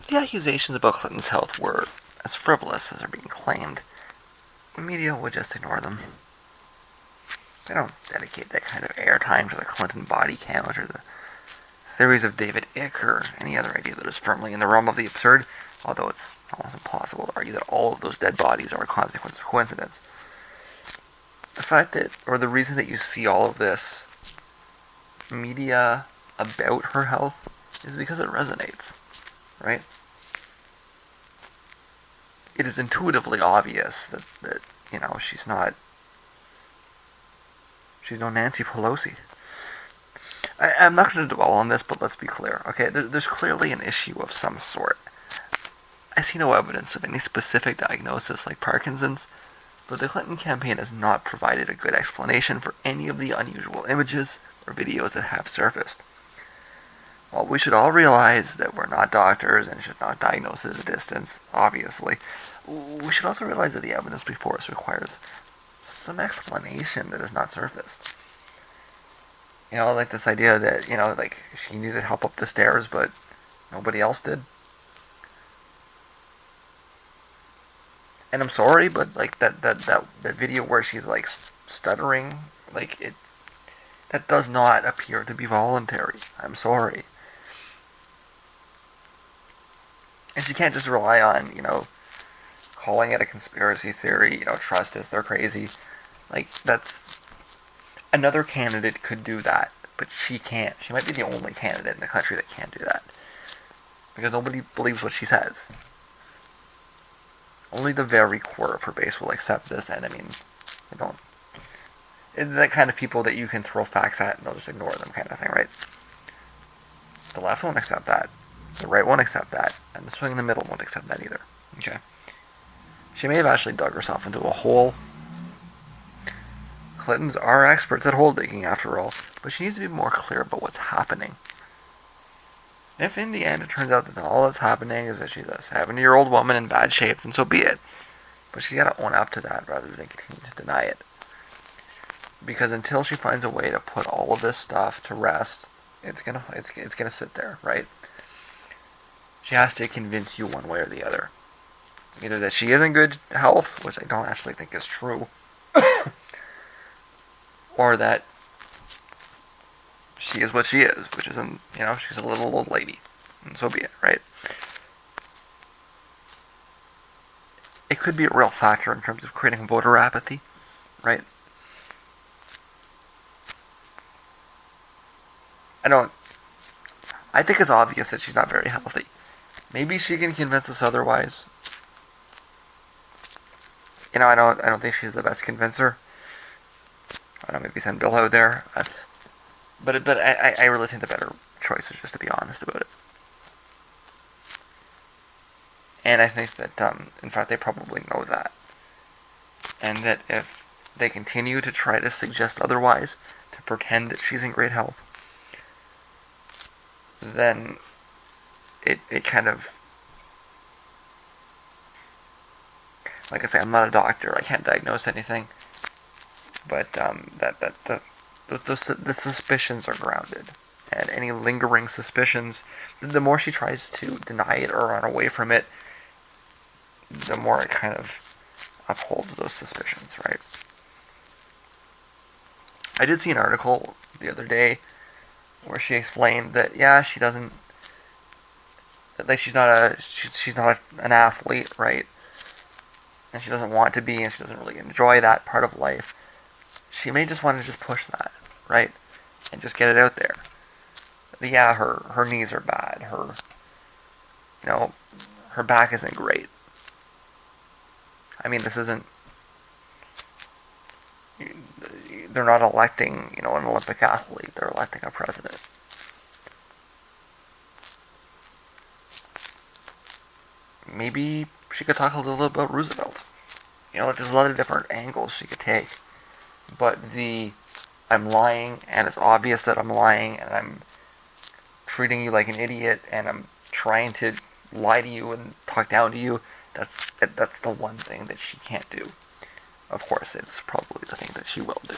the accusations about Clinton's health were as frivolous as are being claimed, the media would just ignore them. They don't dedicate that kind of airtime to the Clinton body count or the theories of David Icke or any other idea that is firmly in the realm of the absurd, although it's almost impossible to argue that all of those dead bodies are a consequence of coincidence. The fact that, or the reason that you see all of this media about her health is because it resonates, right? It is intuitively obvious that she's no Nancy Pelosi. I'm not going to dwell on this, but let's be clear. Okay, there's clearly an issue of some sort. I see no evidence of any specific diagnosis like Parkinson's, but the Clinton campaign has not provided a good explanation for any of the unusual images or videos that have surfaced. While we should all realize that we're not doctors and should not diagnose at a distance, obviously, we should also realize that the evidence before us requires some explanation that has not surfaced. Like this idea that, like she needed help up the stairs, but nobody else did. And I'm sorry, but like that video where she's like stuttering, like that does not appear to be voluntary. I'm sorry. And she can't just rely on, calling it a conspiracy theory, trust us, they're crazy. Like, that's, another candidate could do that, but she can't. She might be the only candidate in the country that can't do that. Because nobody believes what she says. Only the very core of her base will accept this, and I mean, they don't. It's that kind of people that you can throw facts at and they'll just ignore them kind of thing, right? The left won't accept that. The right won't accept that. And the swing in the middle won't accept that either. Okay? She may have actually dug herself into a hole. Clintons are experts at hole digging, after all, but she needs to be more clear about what's happening. If in the end it turns out that all that's happening is that she's a 70-year-old woman in bad shape, then so be it. But she's got to own up to that rather than continue to deny it. Because until she finds a way to put all of this stuff to rest, it's gonna sit there, right? She has to convince you one way or the other. Either that she is in good health, which I don't actually think is true, or that she is what she is, which is, she's a little old lady. And so be it, right? It could be a real factor in terms of creating voter apathy, right? I think it's obvious that she's not very healthy. Maybe she can convince us otherwise. I don't think she's the best convincer. I don't know, maybe send Bill out there. But I really think the better choice is just to be honest about it. And I think that, in fact, they probably know that. And that if they continue to try to suggest otherwise, to pretend that she's in great health, then it kind of, like I say, I'm not a doctor, I can't diagnose anything, but the suspicions are grounded, and any lingering suspicions, the more she tries to deny it or run away from it, the more it kind of upholds those suspicions, right? I did see an article the other day where she explained that she doesn't, like she's not an athlete, right? And she doesn't want to be, and she doesn't really enjoy that part of life. She may just want to just push that, right? And just get it out there. Yeah, her knees are bad. Her back isn't great. I mean, this isn't. They're not electing, an Olympic athlete. They're electing a president. Maybe she could talk a little bit about Roosevelt. There's a lot of different angles she could take. But I'm lying, and it's obvious that I'm lying, and I'm treating you like an idiot, and I'm trying to lie to you and talk down to you. That's the one thing that she can't do. Of course, it's probably the thing that she will do.